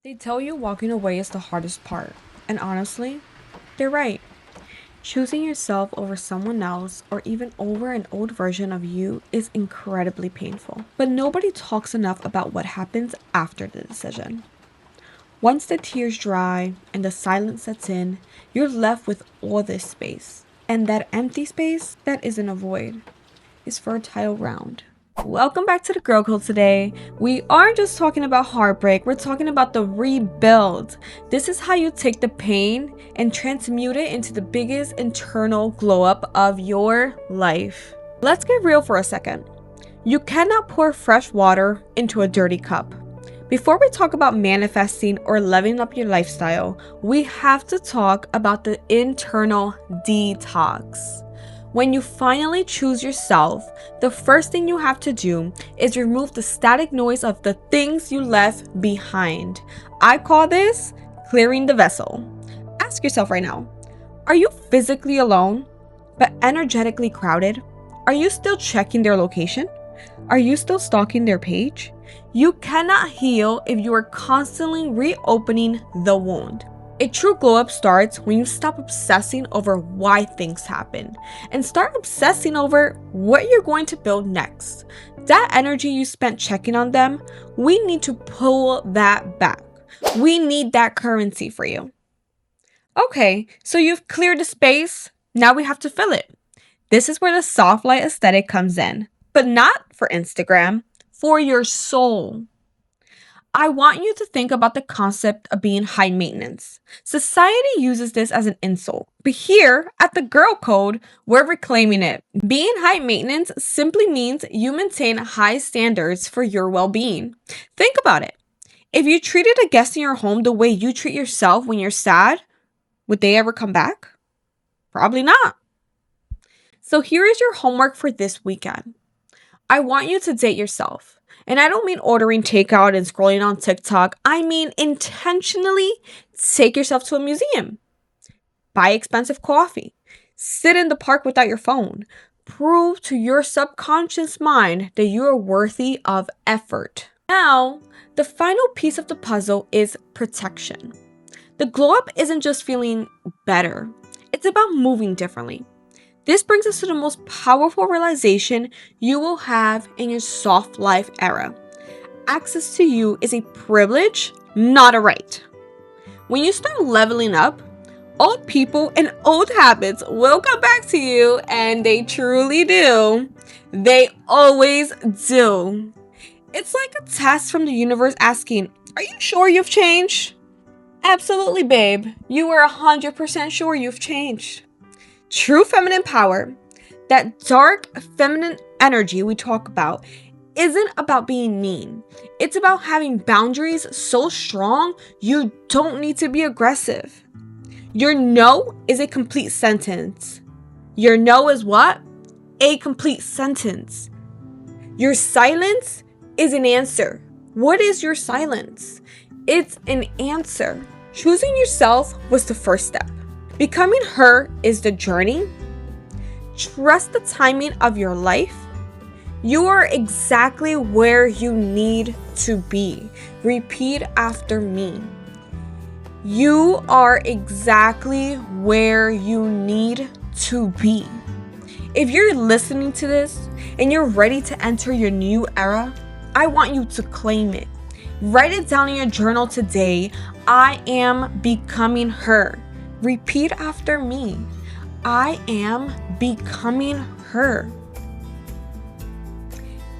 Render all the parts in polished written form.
They tell you walking away is the hardest part, and honestly, they're right. Choosing yourself over someone else or even over an old version of you is incredibly painful. But nobody talks enough about what happens after the decision. Once the tears dry and the silence sets in, you're left with all this space. And that empty space, that isn't a void, is fertile ground. Welcome back to the Girl Code today. We aren't just talking about heartbreak, we're talking about the rebuild. This is how you take the pain and transmute it into the biggest internal glow up of your life. Let's get real for a second. You cannot pour fresh water into a dirty cup. Before we talk about manifesting or leveling up your lifestyle, we have to talk about the internal detox. When you finally choose yourself, the first thing you have to do is remove the static noise of the things you left behind. I call this clearing the vessel. Ask yourself right now, are you physically alone, but energetically crowded? Are you still checking their location? Are you still stalking their page? You cannot heal if you are constantly reopening the wound. A true glow up starts when you stop obsessing over why things happen and start obsessing over what you're going to build next. That energy you spent checking on them, we need to pull that back. We need that currency for you. Okay, so you've cleared the space, now we have to fill it. This is where the soft light aesthetic comes in, but not for Instagram, for your soul. I want you to think about the concept of being high maintenance. Society uses this as an insult, but here at the Girl Code, we're reclaiming it. Being high maintenance simply means you maintain high standards for your well-being. Think about it. If you treated a guest in your home the way you treat yourself when you're sad, would they ever come back? Probably not. So here is your homework for this weekend. I want you to date yourself. And I don't mean ordering takeout and scrolling on TikTok. I mean intentionally take yourself to a museum. Buy expensive coffee. Sit in the park without your phone. Prove to your subconscious mind that you are worthy of effort. Now, the final piece of the puzzle is protection. The glow up isn't just feeling better. It's about moving differently. This brings us to the most powerful realization you will have in your soft life era. Access to you is a privilege, not a right. When you start leveling up, old people and old habits will come back to you, and they truly do. They always do. It's like a test from the universe asking, are you sure you've changed? Absolutely, babe. You are 100% sure you've changed. True feminine power, that dark feminine energy we talk about, isn't about being mean. It's about having boundaries so strong you don't need to be aggressive. Your no is a complete sentence. Your no is what? A complete sentence. Your silence is an answer. What is your silence? It's an answer. Choosing yourself was the first step. Becoming her is the journey. Trust the timing of your life. You are exactly where you need to be. Repeat after me. You are exactly where you need to be. If you're listening to this and you're ready to enter your new era, I want you to claim it. Write it down in your journal today. I am becoming her. Repeat after me. I am becoming her.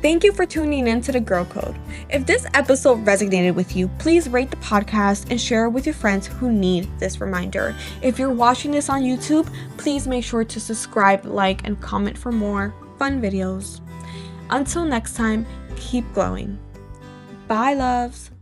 Thank you for tuning in to the Girl Code. If this episode resonated with you, please rate the podcast and share it with your friends who need this reminder. If you're watching this on YouTube, please make sure to subscribe, like, and comment for more fun videos. Until next time, keep glowing. Bye, loves.